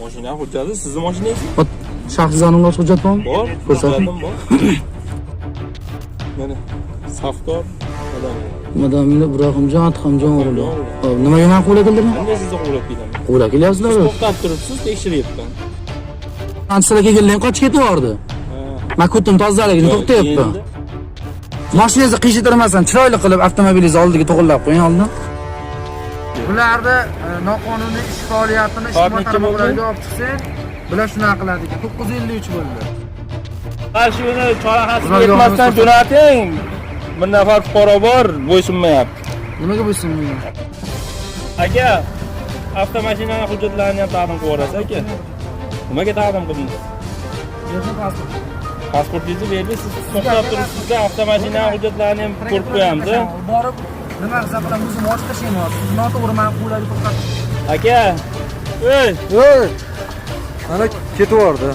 Mashina hujjati sizning mashinangizmi? Shaxsiy aniqlash hujjat bormi? Bor, Ko'rsating. hujjatim bor. Mana safdor odam. Madamini Ibrohimjon Atxamjon o'g'li. Hop, nimaga men qo'l keldirdingmi? Qanday sizni qo'llab kelaman? Qo'l kelyapsizlar. To'xtab turibsiz, tekshiryapman. Anchalar kelganlar qochib ketyapti. Men kutdim tozaligini to'xtayapti. Mashinangizni qiyshirtirmasdan chiroyli qilib avtomobilingizni oldiga to'g'irlab qo'ying oldin. Bularda noqonuniy ish faoliyatini ijtimoiy tarmoqlarga olib chiqsang, bular shunaqa qiladi ekan. 953 bo'ldi. Mashina chorahasiga yetmasdan jo'nating. Bir nafar fuqaro bor, bo'ysunmayapti. Nimaga bo'ysunmayapti? Aka, avtomashinaning hujjatlarini ham taqdim qilib yuborasiz aka. Nimaga taqdim qildingiz? Pasportingizni berdi, siz to'xtab turibsiz-da, avtomashinaning hujjatlarini ham ko'rib qo'yamiz. Borib nima qilsa bilan o'zim ochib tashlayman. Siz noto'g'ri ma'qullarga to'xtatib. Aka, Ey! Ana ketib yubordi.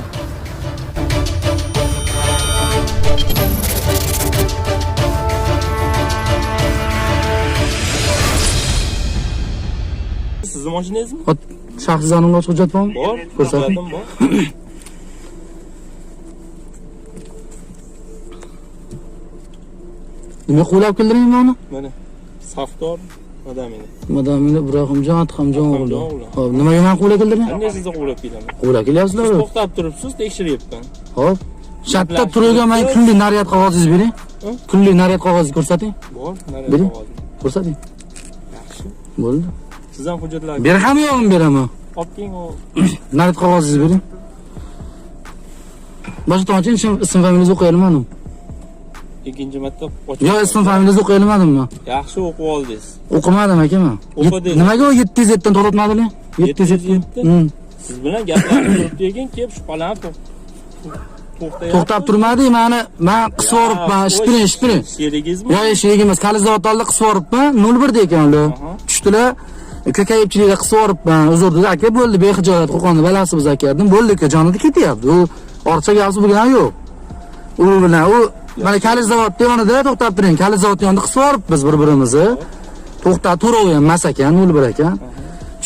sizning mashinangizmi? Shaxsiy aniqlash hujjat bormi? Bor, Ko'rsating. hujjatim bor. Nima qo'llab keldiringmi uni? Mana safdor odamini. Madamini Ibrohimjon Atxamjon o'g'li. o'g'li. Hop, nimaga men qo'l keldirding? Qanday sizni qo'llab kelaman? Qo'l kelyapsizlar. To'xtab turibsiz, tekshiryapman. Hop. Shatda turgan men kunli naryad qog'ozingizni bering. Kunli naryad qog'ozingizni ko'rsating. Bor, narsa Bering. qog'oz. Ko'rsating. Yaxshi. Bo'ldi. Siz ham hujjatlar Ber ham yo'qmi beraman? olib keling, u Naryad qog'ozingizni bering. Boshqa tomchi ism familiyangizni o'qiy olmadim. ikkinchi marta Yo, ism familiyangizni o'qiy olmadimmi? Yaxshi o'qib oldingiz. O'qimadim akaman. O'qidingiz. Nimaga o 707 dan to'xtatmadinglar? 707? Siz bilan gaplashib turibdi ekan, kelib shubhalanib to'xtayapti. To'xtab turmadi, men qisib yoribman, ishpiring. Sherigingizmi? Yo, sherik emas, kalizavod oldida qisib yoribman, 01 da ekan ular. Tushdilar. Ko'kayibchilikda qisib yoribman. Uzr dedi, aka bo'ldi, bexijolat Qo'qonni balasi biz aka dedim. Bo'ldi aka, jonida ketyapti. U orcha gapsi bo'lgan yo'q. U bilan u mana kalizavodni yonida to'xtab turing. Kalizavodni yonida qisib yoribmiz bir-birimizni. To'xtab turaver emas ekan, 01 ekan.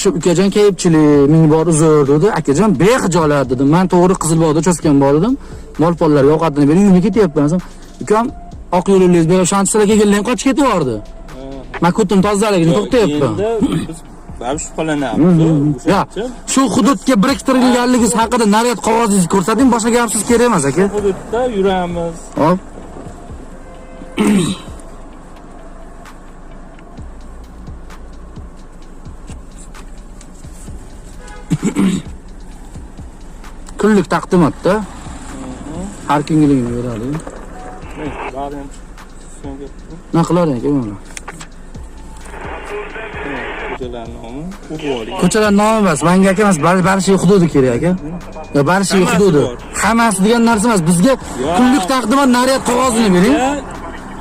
Shu ukajon kayibchilik, ming bor uzr dedi. Akajon bexijolat dedim. Men to'g'ri Qizilbog'da cho'skan bor edim. Mol-pollarga ovqatini berib uyga ketyapman. Ukam oq yo'lingiz berib shanchilar kelganlar qochib ketyapti. Men kutdim tozaligini to'xtayapman. Endi biz baribir shubhalanamiz. Ya, shu hududga biriktirilganligingiz haqida naryad qog'ozingizni ko'rsating, boshqa gapsiz kerak emas aka. Hududda yuramiz. Hop. Kunlik taqdimotda har kungiligini beradi. Nima qilaring aka mana? Ko'chalar nomi, o'qib oling. Ko'chalar nomi emas, menga aka emas, Barshiy hududi kerak aka. Ya Barshiy hududi. Hammasi degan narsa emas. Bizga kunlik taqdimot naryad qog'ozini bering.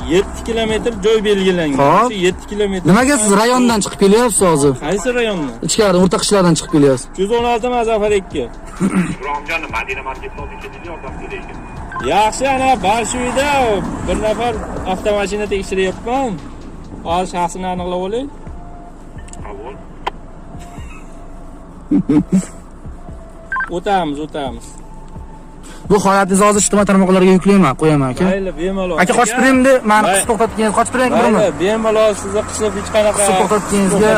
7 kilometr joy belgilangan. Shu 7 kilometr. Nimaga siz rayondan chiqib kelyapsiz hozir? Qaysi rayondan? Ichkari, o'rta qishlardan chiqib kelyapsiz. 116 Mazafar 2. Ibrahimjon Madina marketda o'zingizni yordam beraylik. Yaxshi, ana Barshuyda bir nafar avtomashina tekshiryapman. Hozir shaxsini aniqlab oling. Qabul. O'tamiz. Bu holatingizni hozir ijtimoiy tarmoqlarga yuklayman, qo'yaman aka. Mayli, bemalol. Aka qochib turingda, meni qisib to'xtatganingiz qochib turing birmi? Mayli, bemalol sizni qisib hech qanaqa Qisib to'xtatganingizga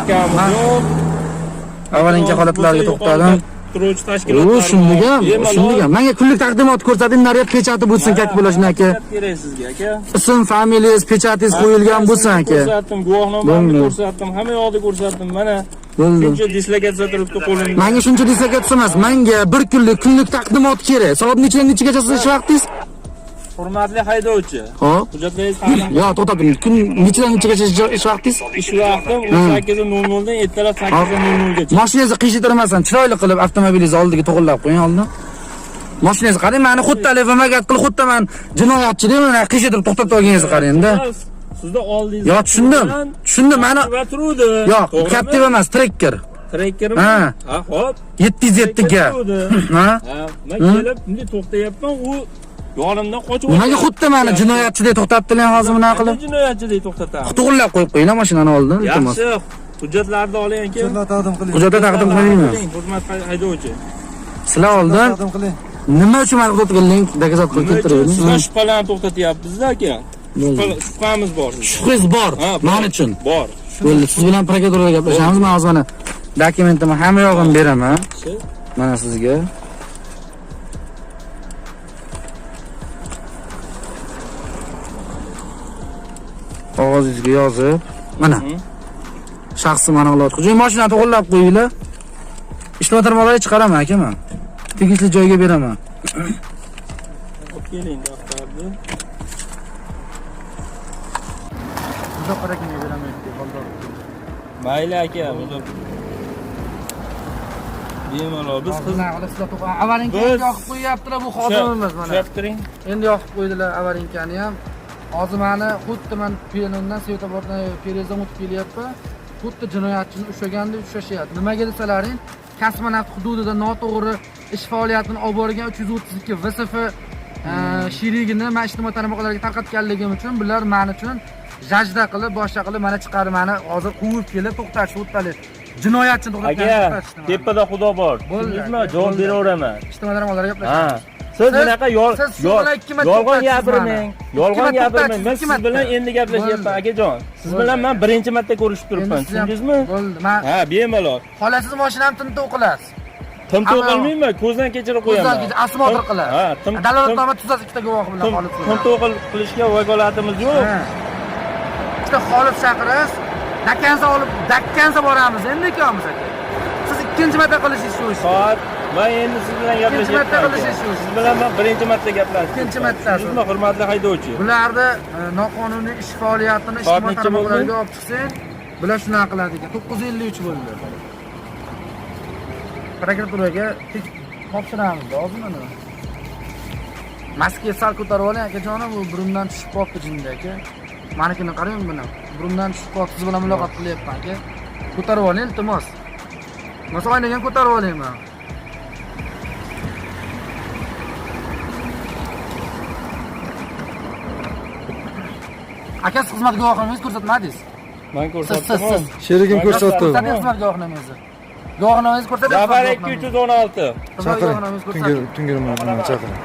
avvalingi holatlarga to'xtadim. Turuvchi tashkilotlar. U shundigan. Menga kunlik taqdimot ko'rsating, naryad pechati bo'lsin kak bo'lishini aka. Kerak sizga aka. Ism, familiyangiz, pechatingiz qo'yilgan bo'lsin aka. Ko'rsatdim, guvohnomamni ko'rsatdim, hamma yoqda ko'rsatdim. Mana shuncha dislokatsiya turibdi qo'limda. Menga shuncha dislokatsiya emas, menga bir kunlik taqdimot kerak. Soat nechagacha siz ish vaqtingiz? Hurmatli haydovchi. Hop. Hujjatlaringiz qanday? Yo, to'xtating. Kun nechagacha ish vaqtingiz? Ish vaqtim 18:00 dan ertalab 8:00 gacha. Mashinangizni qiyshirtirmasdan chiroyli qilib avtomobilingizni oldiga to'g'irlab qo'ying oldin. Mashinangizni qarang, meni xuddi telefonaga qilib xuddi men jinoyatchi deb meni qiyshirtirib to'xtatib olganingizni qarang-da. Sizda oldingiz. Yo, tushundim. Meni va turuvdi. yo'q, Captiva emas, Tracker. Trackermi? Ha, hop. 707 ga. Ha, men kelib, bunday to'xtayapman, u yonimdan qochib o'tdi. Nimaga xuddi meni jinoyatchi deb to'xtatdilar hozir buni qilib? Jinoyatchi deb to'xtatamiz. To'g'rilab qo'yib qo'yinglar mashinani oldin, iltimos. Yaxshi, hujjatlarni oling aka. Hujjatlar taqdim qiling. Hujjatlar taqdim qilingmi? Hurmat haydovchi. Sizlar oldin Taqdim qiling. nima uchun mani to'xtatganlik dokazat qilib Nima uchun keltirdingiz? sizlar shubhalarni to'xtatyapmiz aka? Shubhamiz bor. Shubhangiz bor. Ha, Men uchun. Bor. Bo'ldi, siz bilan prokuraturada gaplashamiz. Men hozir mana dokumentimni hamma yog'ini beraman. Mana sizga. Qog'ozingizga yozib, mana. Shaxsiy ma'lumotlar. Hujum mashinani to'g'rilab qo'yinglar. Ishlatmalarni chiqaraman aka men. Tegishli joyga beraman. Olib keling daftarni. Uzoqroq beraman deb qoldi. Mayli aka, bemalol biz avarinkani yoqib qo'yyaptilar bu xodimimiz mana. Tushuntiring. Endi yoqib qo'ydilar avarinkani ham. Hozir meni xuddi men penondan svetofordan perezdan o'tib kelyapman. Xuddi jinoyatchini ushlaganda ushlashyapti. Nimaga desalaring, kosmonavt hududida noto'g'ri ish faoliyatini olib borgan 332 VSF sherigini men ijtimoiy tarmoqlarga tarqatganligim uchun bular men uchun jajda qilib, boshqa qilib mana chiqarib meni hozir quvib kelib to'xtatishdi o'ttalik. Jinoyatchini to'xtatishdi. Aka, tepada Xudo bor. Tushundingizmi? Javob beraveraman. Ijtimoiy tarmoqlarga gaplashamiz. Siz bunaqa yolg'on gapirmang. Yolg'on gapirmang. Men siz bilan endi gaplashyapman akajon. Siz bilan men birinchi marta ko'rishib turibman. Tushundingizmi? Bo'ldi. Ha, bemalol. Xolasiz mashinani tintuv qilasiz. Tintuv qilmayman, ko'zdan kechirib qo'yaman. Ko'zdan asmo o'tir qiladi. Ha, dalolatnoma tuzasiz ikkita guvoh bilan xolis. Tintuv qilishga vakolatimiz yo'q. Ikkita xolis chaqirasiz. Dakkanza boramiz endi ikkalamiz aka. Siz ikkinchi marta qilishingiz shu ish. Soat men endi siz bilan gaplashayapman. Siz bilan men birinchi marta gaplashdim. Ikkinchi martasi. Siz hurmatli haydovchi. Bularni noqonuniy ish faoliyatini ijtimoiy tarmoqlarga olib chiqsang, bular shunaqa qiladi ekan. 953 bo'ldi. Prokuraturaga topshiramiz hozir mana. Maskiya sal ko'tarib oling akajonim, bu burundan tushib qolibdi jinda aka. Manikini qarang buni. Burundan tushib qolib siz bilan muloqot qilyapman aka. Ko'tarib oling iltimos. Masa oynagan ko'tarib olayman. Aka siz xizmat guvohnomangizni ko'rsatmadingiz. Men ko'rsatdim. Sherigim ko'rsatdi. Ko'rsating xizmat guvohnomangizni. Guvohnomangizni ko'rsating. Zafar 216. Chaqiring. Tungi mana chaqiring.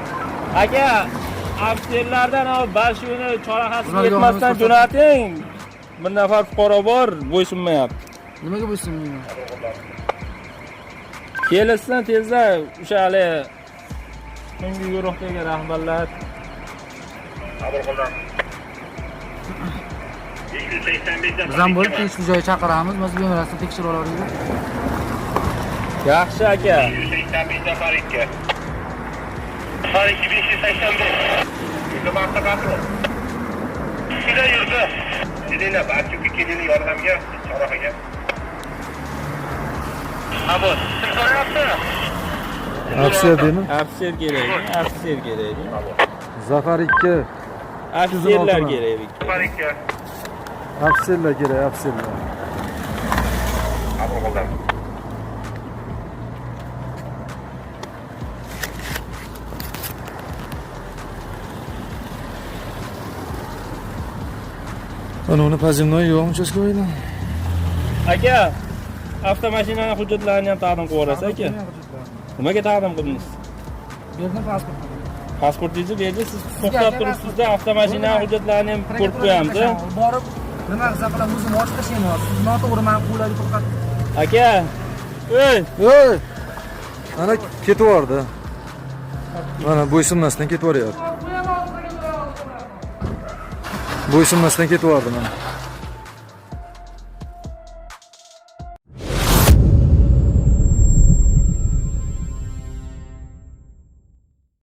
Aka, ofitserlardan olib Bashuni chorahasiga yetmasdan jo'nating. Bir nafar fuqaro bor, bo'ysunmayapti. Nimaga bo'ysunmayman? Kelishsin tezda o'sha hali tungi guruhdagi rahbarlar. Qabul qildim. 285 Biz ham bo'lib tegishli joyga chaqiramiz, biz bemarasini tekshirib olavering. Yaxshi aka. 285 Zafar 2. Zafar 2585. Yurdi vaqti qatli. Sizda yurdi. Sizlar barchaga kelinglar yordamga, chorrahaga. Abo, kim so'rayapti? Aksiya deymi? Ofitser kerak, ofitser kerak. Zafar 2. Ofitserlar kerak. Zafar 2. Afsirlar kerak, afsirlar. Qabul qildim. Uni pozivnoy yo'qmi uchastkovoyda? Aka, avtomashinaning hujjatlarini ham taqdim qilib yuborasiz aka. Nimaga taqdim qildingiz? Berdim pasportni. Pasportingizni berdi, siz to'xtab turibsizda, avtomashinaning hujjatlarini ham ko'rib qo'yamiz. Borib nima qilsa bilan o'zim ochib tashlayman. Siz noto'g'ri meni qo'llarga to'xtatib. Aka, Ey! Ana ketib yubordi. Mana bo'ysunmasdan ketib yuboryapti. Bo'ysunmasdan ketib yubordi mana.